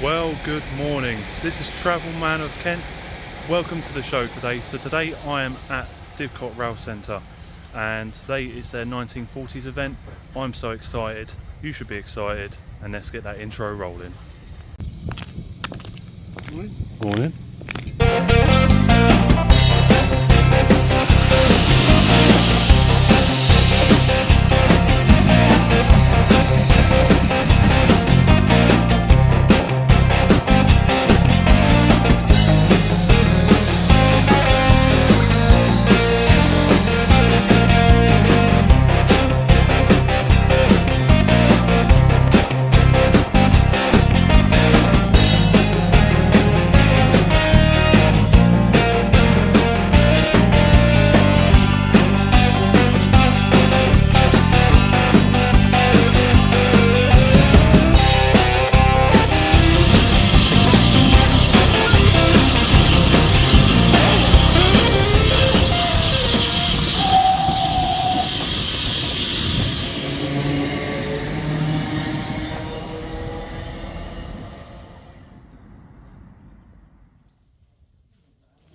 Well, good morning. This is Travel Man of Kent. Welcome to the show today. So today I am at Didcot Railway Centre and today is their 1940s event. I'm so excited. You should be excited, and let's get that intro rolling. Morning. Morning.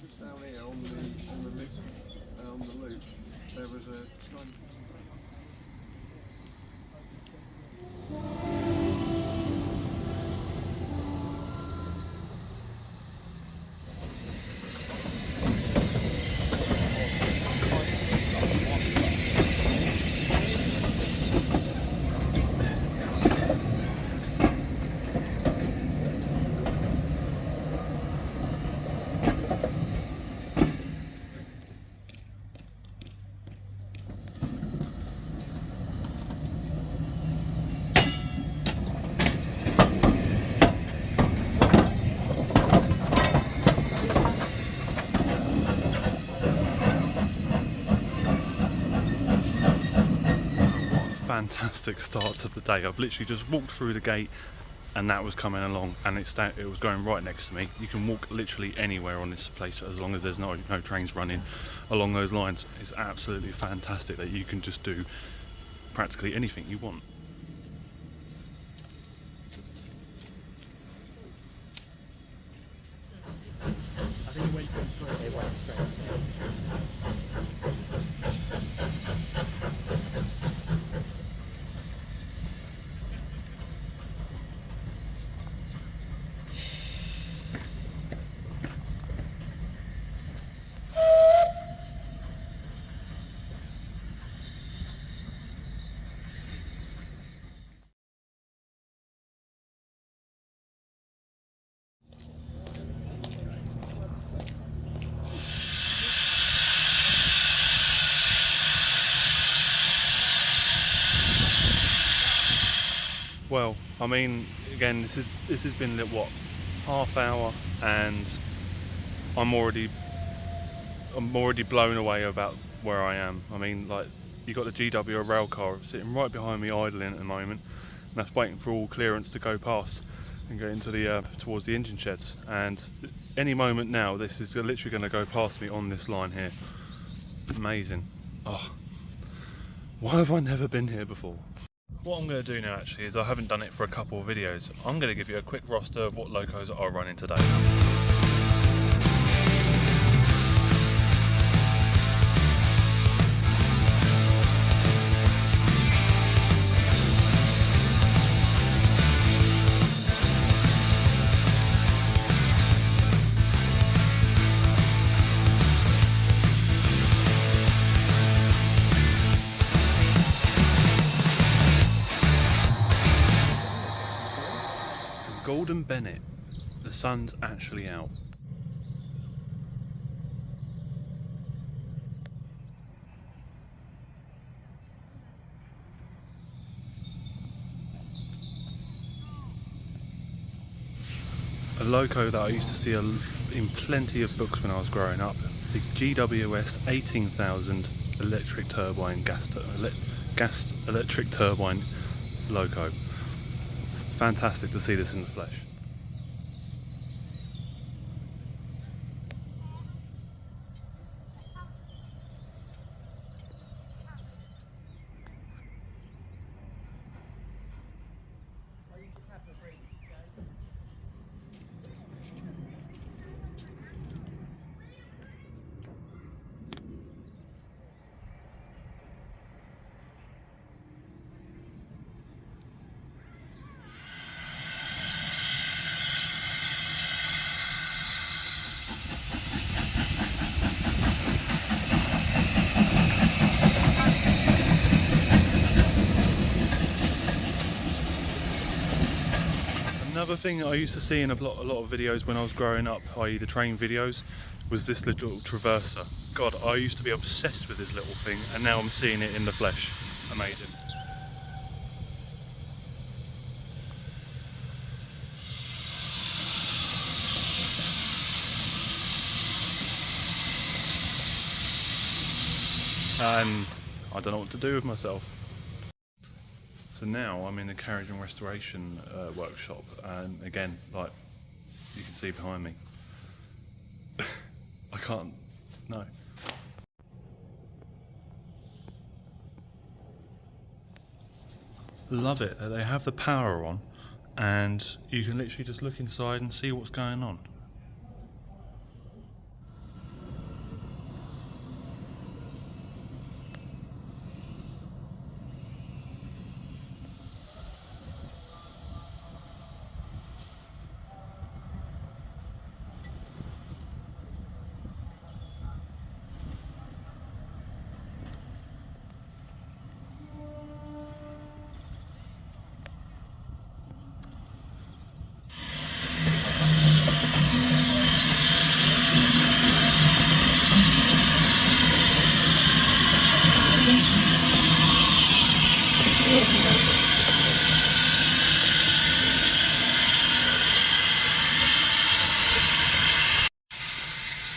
Just down here on the loop, there was a sign. Fantastic start to the day. I've literally just walked through the gate and that was coming along, and it was going right next to me. You can walk literally anywhere on this place as long as there's no trains running along those lines. It's absolutely fantastic that you can just do practically anything you want. I think it went to straight. It went straight. Well, I mean, again, this has been what, half hour, and I'm already blown away about where I am. I mean, like, you got the GW rail car sitting right behind me idling at the moment, and that's waiting for all clearance to go past and go into the towards the engine sheds. And any moment now, this is literally going to go past me on this line here. Amazing. Oh, why have I never been here before? What I'm going to do now actually is, I haven't done it for a couple of videos, I'm going to give you a quick roster of what locos are running today. Golden Bennett, the sun's actually out. A loco that I used to see in plenty of books when I was growing up, the GWS 18,000 electric turbine gas electric turbine loco. Fantastic to see this in the flesh. Another thing I used to see in a lot of videos when I was growing up, i.e. the train videos, was this little traverser. God, I used to be obsessed with this little thing, and now I'm seeing it in the flesh. Amazing. And I don't know what to do with myself. So now I'm in the carriage and restoration workshop, and again, like you can see behind me, I can't, no. Love it that they have the power on and you can literally just look inside and see what's going on.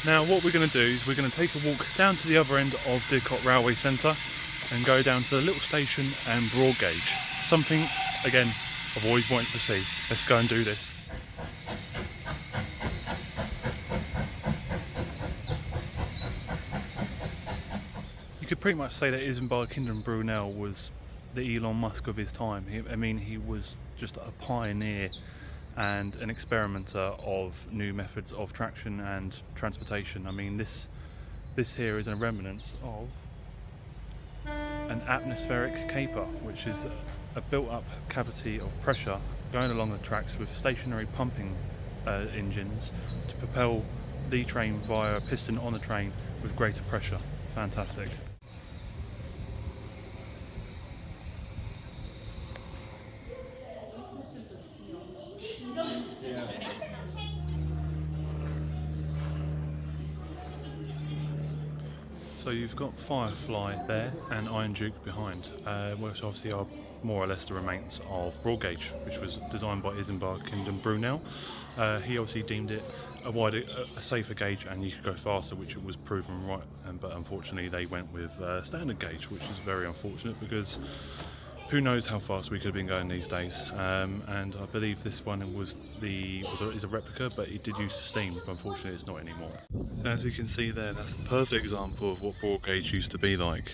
Now what we're going to do is we're going to take a walk down to the other end of Didcot Railway Centre and go down to the little station and broad gauge. Something, again, I've always wanted to see. Let's go and do this. You could pretty much say that Isambard Kingdom Brunel was the Elon Musk of his time. He was just a pioneer and an experimenter of new methods of traction and transportation. I mean, this here is a remnant of an atmospheric caper, which is a built-up cavity of pressure going along the tracks with stationary pumping engines to propel the train via a piston on the train with greater pressure. Fantastic. So you've got Firefly there and Iron Duke behind, which obviously are more or less the remains of broad gauge, which was designed by Isambard Kingdom Brunel. He obviously deemed it a safer gauge and you could go faster, which it was proven right, but unfortunately they went with standard gauge, which is very unfortunate because who knows how fast we could have been going these days. And I believe this one is a replica, but it did use steam, but unfortunately it's not anymore. As you can see there, that's the perfect example of what broad gauge used to be like.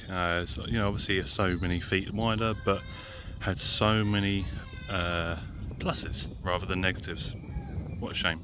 So, you know, obviously it's so many feet wider, but had so many pluses rather than negatives. What a shame.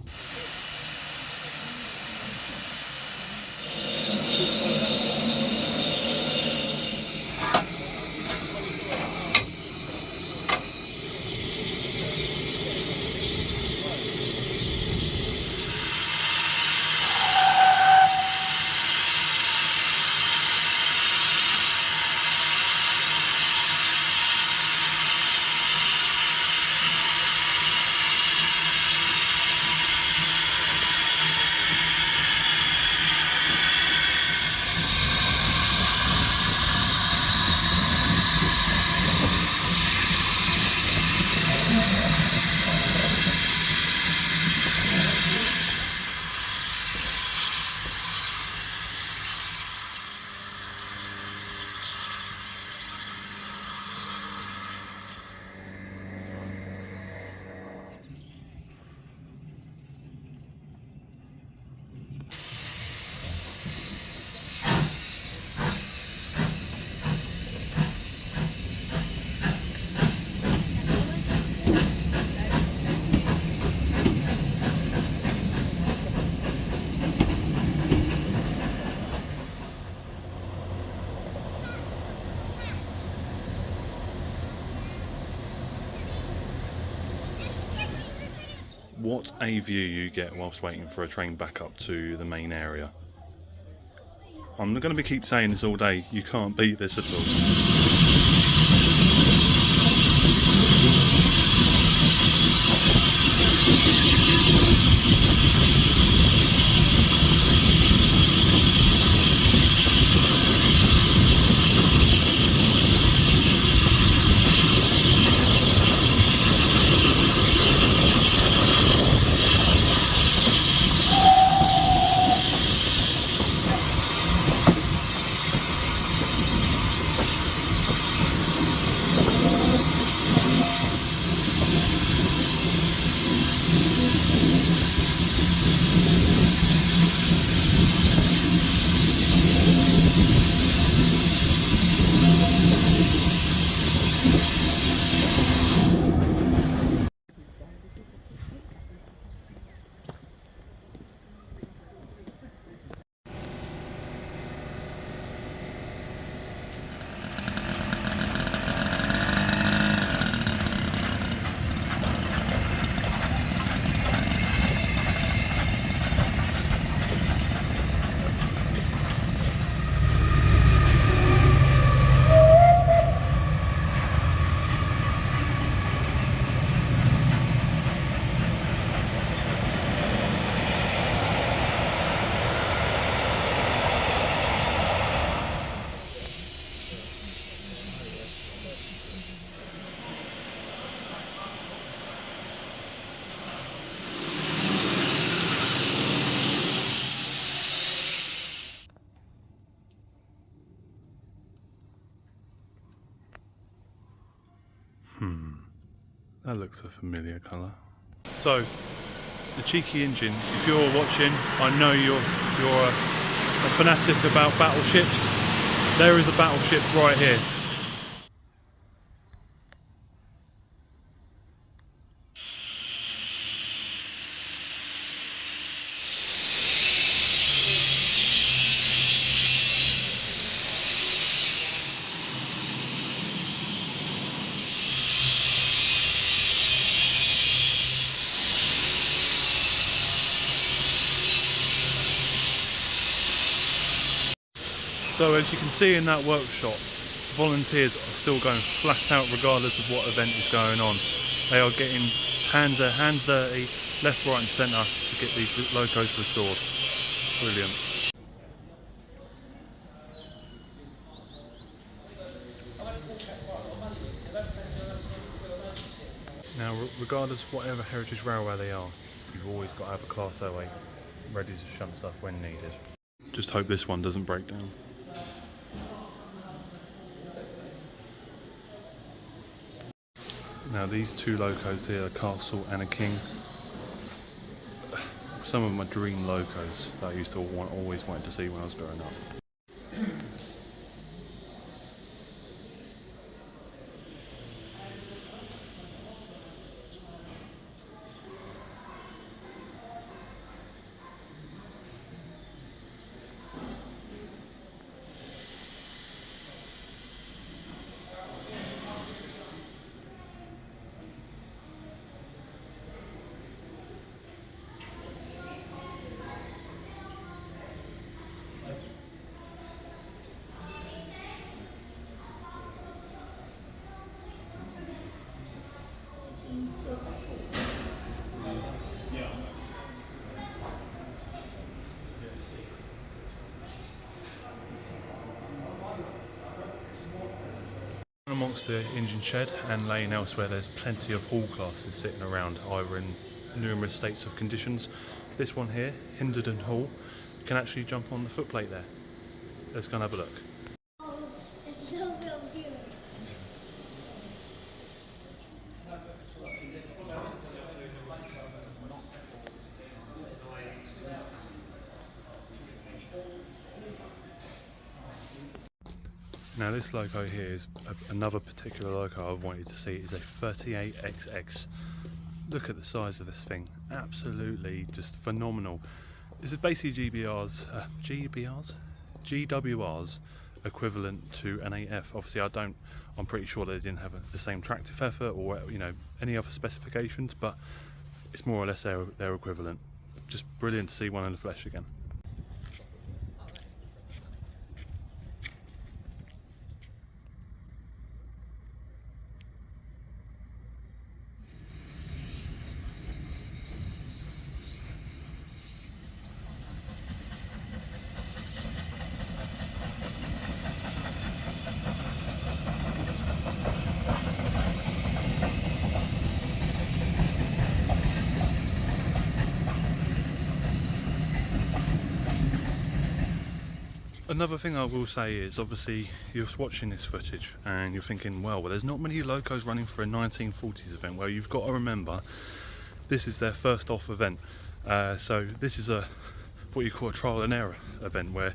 What a view you get whilst waiting for a train back up to the main area. I'm not going to keep saying this all day, you can't beat this at all. That looks a familiar colour. So, the cheeky engine, if you're watching, I know you're a fanatic about battleships. There is a battleship right here. So as you can see in that workshop, volunteers are still going flat out regardless of what event is going on. They are getting hands dirty, left, right and centre to get these locos restored. Brilliant. Now regardless of whatever heritage railway they are, you've always got to have a Class 08 ready to shunt stuff when needed. Just hope this one doesn't break down. Now these two locos here, a Castle and a King, some of my dream locos that I used to always wanted to see when I was growing up. Amongst the engine shed and laying elsewhere, there's plenty of hall classes sitting around, either in numerous states of conditions. This one here, Hinderden Hall, can actually jump on the footplate there. Let's go and have a look. Oh, it's so real good. Now this loco here is another particular loco I've wanted to see. Is a 38XX. Look at the size of this thing, absolutely just phenomenal. This is basically GWR's equivalent to an 8F. Obviously I'm pretty sure they didn't have the same tractive effort or any other specifications, but it's more or less their equivalent. Just brilliant to see one in the flesh again. Another thing I will say is, obviously you're watching this footage and you're thinking, well there's not many locos running for a 1940s event. Well, you've got to remember this is their first off event, so this is what you call a trial and error event, where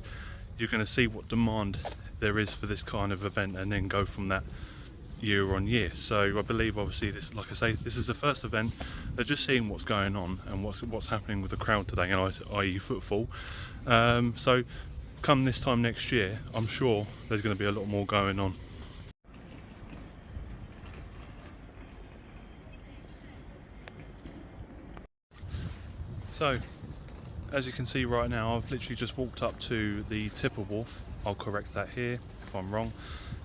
you're going to see what demand there is for this kind of event and then go from that year on year. So I believe obviously this, like I say, this is the first event. They're just seeing what's going on and what's happening with the crowd today, i.e. footfall. So come this time next year, I'm sure there's going to be a lot more going on. So, as you can see right now, I've literally just walked up to the tipper wharf. I'll correct that here if I'm wrong,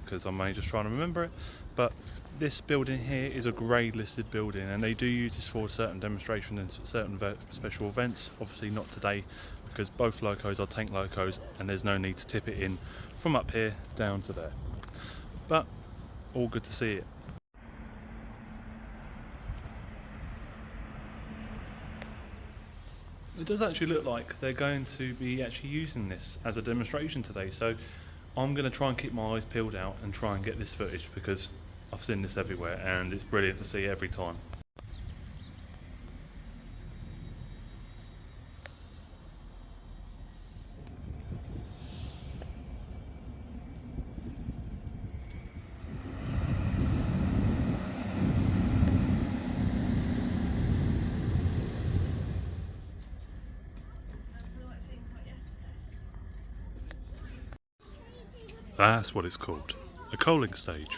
because I'm only just trying to remember it. But this building here is a grade listed building, and they do use this for certain demonstration and certain special events. Obviously not today, because both locos are tank locos and there's no need to tip it in from up here down to there. But all good to see it. It does actually look like they're going to be actually using this as a demonstration today, so I'm going to try and keep my eyes peeled out and try and get this footage, because I've seen this everywhere, and it's brilliant to see every time. That's what it's called, a coaling stage.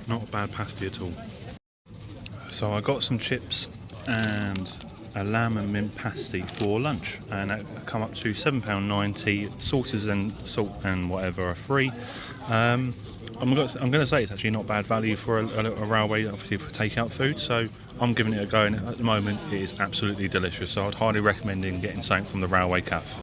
Not a bad pasty at all. So I got some chips and a lamb and mint pasty for lunch, and that come up to £7.90. Sauces and salt and whatever are free. I'm going to say it's actually not bad value for a railway, obviously for takeout food. So I'm giving it a go, and at the moment it is absolutely delicious. So I'd highly recommend getting something from the Railway Cafe.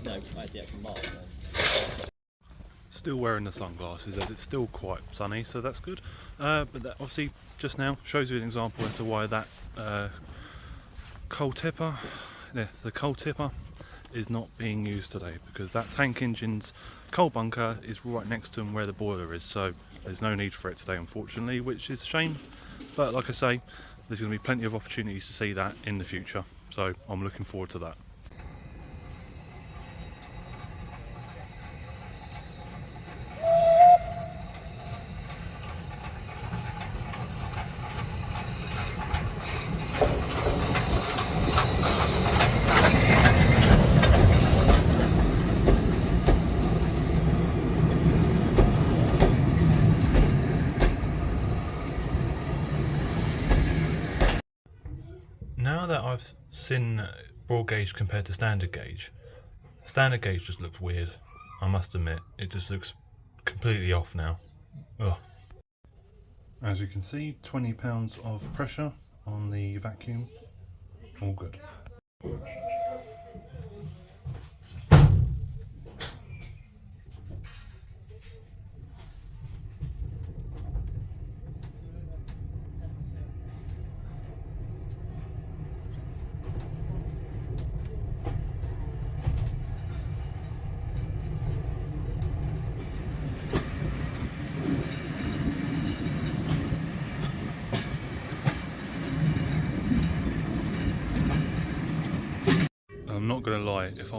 No, I had it from Mark. Still wearing the sunglasses as it's still quite sunny, so that's good. But that obviously just now shows you an example as to why that coal tipper, the coal tipper, is not being used today, because that tank engine's coal bunker is right next to where the boiler is, so there's no need for it today, unfortunately, which is a shame. But like I say, there's going to be plenty of opportunities to see that in the future, so I'm looking forward to that. Now that I've seen broad gauge compared to standard gauge just looks weird. I must admit, it just looks completely off now. Ugh. As you can see, 20 pounds of pressure on the vacuum, all good. I'm not gonna lie, if I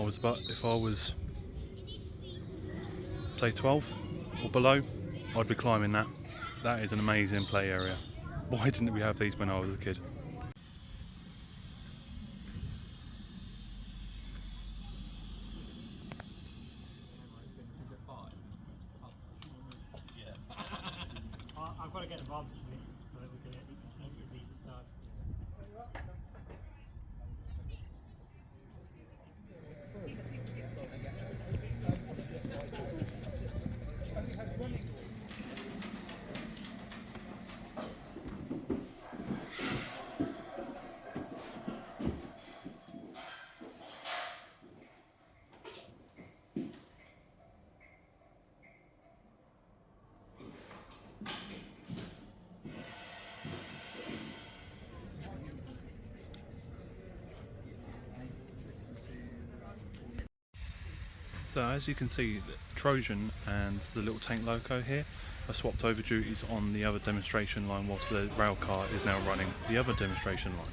was say 12 or below, I'd be climbing that. That is an amazing play area. Why didn't we have these when I was a kid? I've got to get the barbecue so that we can eat a decent time. So as you can see, the Trojan and the little tank loco here are swapped over duties on the other demonstration line, whilst the rail car is now running the other demonstration line.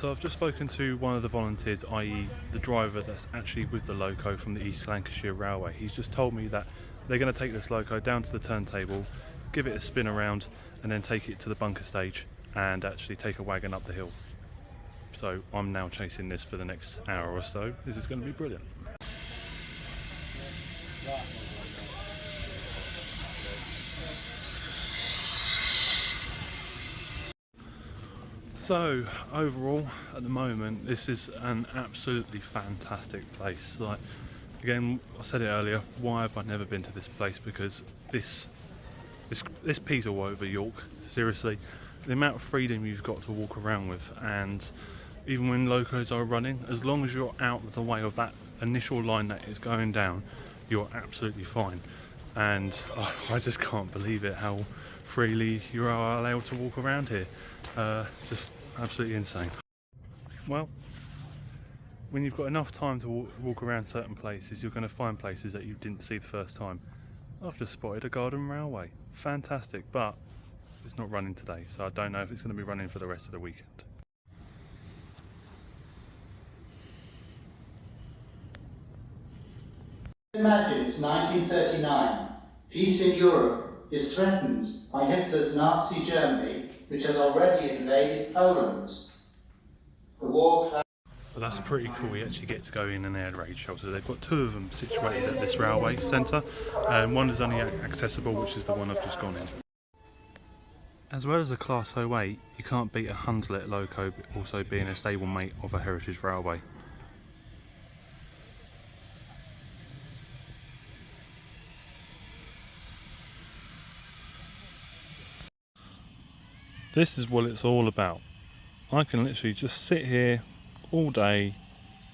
So I've just spoken to one of the volunteers, i.e. the driver that's actually with the loco from the East Lancashire Railway. He's just told me that they're going to take this loco down to the turntable, give it a spin around, and then take it to the bunker stage and actually take a wagon up the hill. So I'm now chasing this for the next hour or so. This is going to be brilliant. So overall, at the moment, this is an absolutely fantastic place. Like, again, I said it earlier, why have I never been to this place? Because this piece all over York, seriously, the amount of freedom you've got to walk around with, and even when locos are running, as long as you're out of the way of that initial line that is going down, you're absolutely fine. And I just can't believe it, how freely you are allowed to walk around here. Just absolutely insane. Well, when you've got enough time to walk around certain places, you're going to find places that you didn't see the first time. I've just spotted a garden railway. Fantastic, but it's not running today, so I don't know if it's going to be running for the rest of the weekend. Imagine it's 1939. Peace in Europe is threatened by Hitler's Nazi Germany, which has already invaded Poland. The war. But that's pretty cool. You actually get to go in an air raid shelter. They've got two of them situated at this railway centre, and one is only accessible, which is the one I've just gone in. As well as a Class 08, you can't beat a Hunslet loco also being a stablemate of a heritage railway. This is what it's all about. I can literally just sit here all day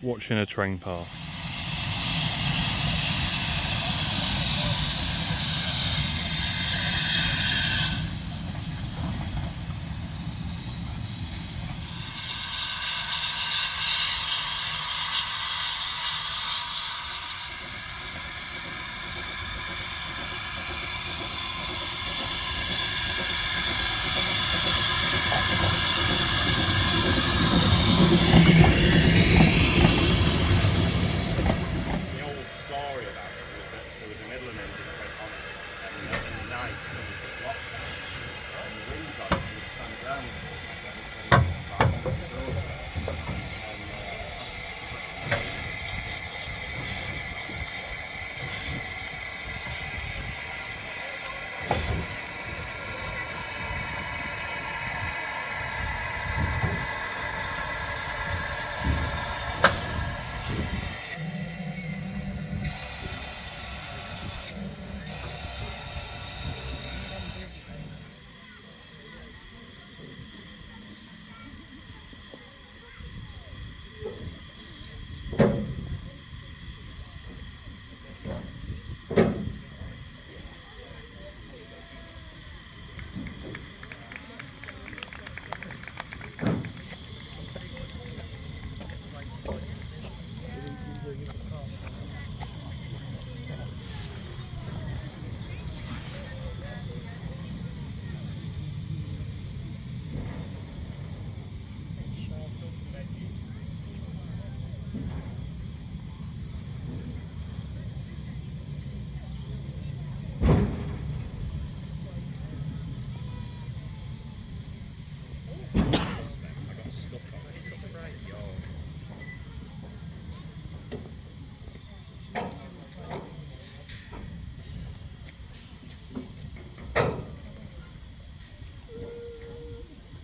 watching a train pass.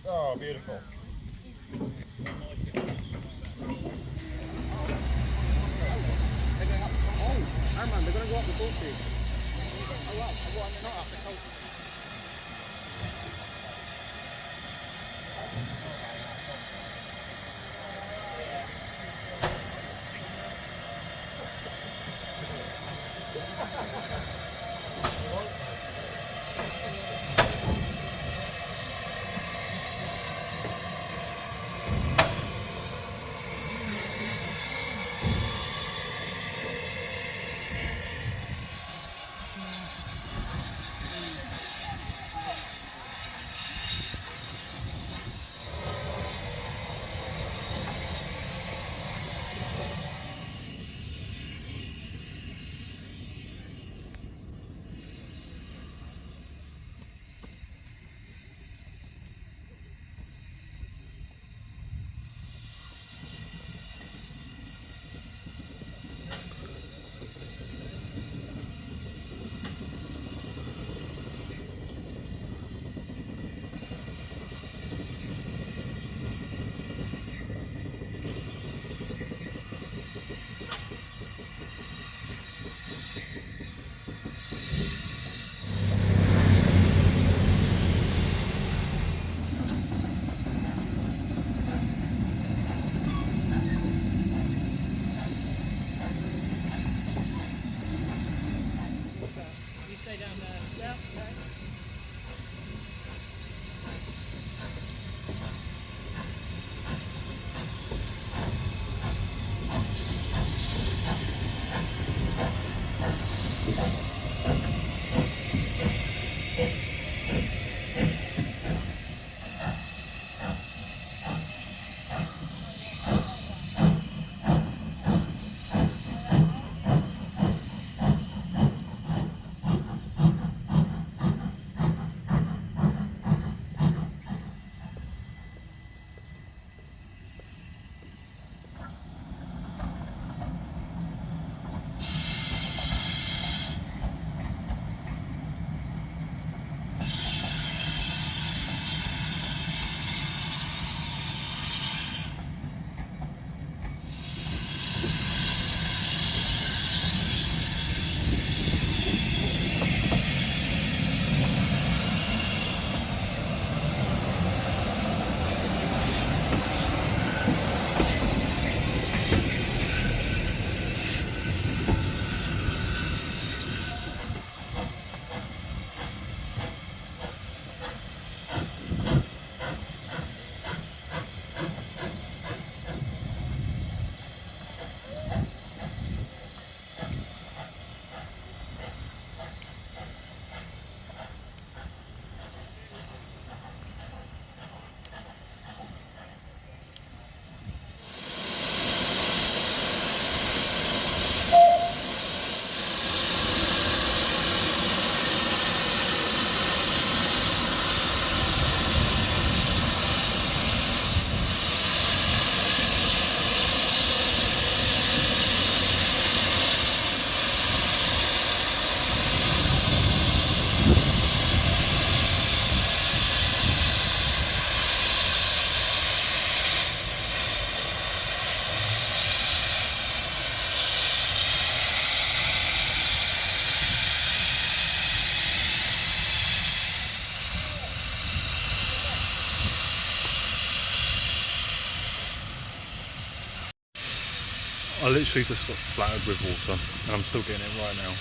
Oh, beautiful. Armand, they're going to go up the boat bridge. Oh, wow. Well, they're not up the coast. I literally just got splattered with water and I'm still getting it right now.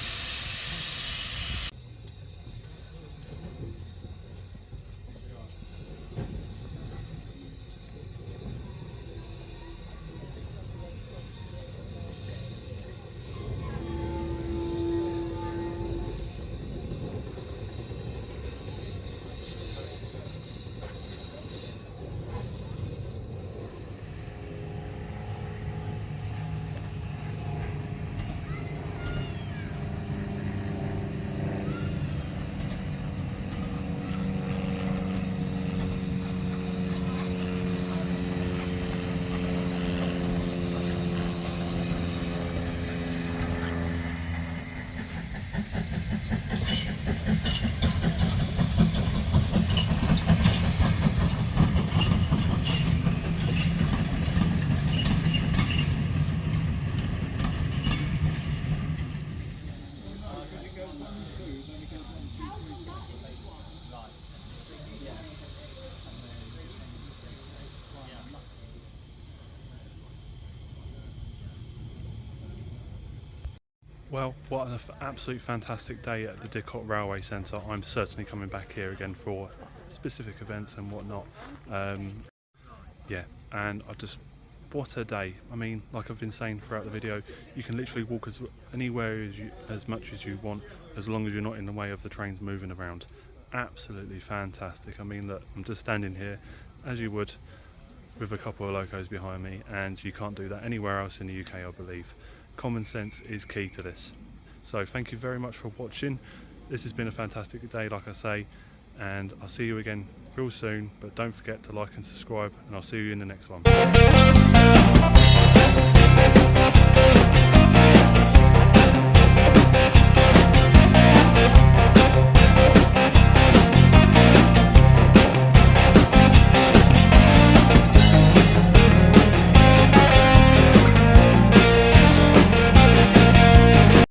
Well, what an absolute fantastic day at the Didcot Railway Centre. I'm certainly coming back here again for specific events and whatnot. Yeah, and what a day. I mean, like I've been saying throughout the video, you can literally walk anywhere as much as you want, as long as you're not in the way of the trains moving around. Absolutely fantastic. I mean, look, I'm just standing here as you would with a couple of locos behind me, and you can't do that anywhere else in the UK, I believe. Common sense is key to this. So thank you very much for watching. This has been a fantastic day, like I say, and I'll see you again real soon, but don't forget to like and subscribe, and I'll see you in the next one.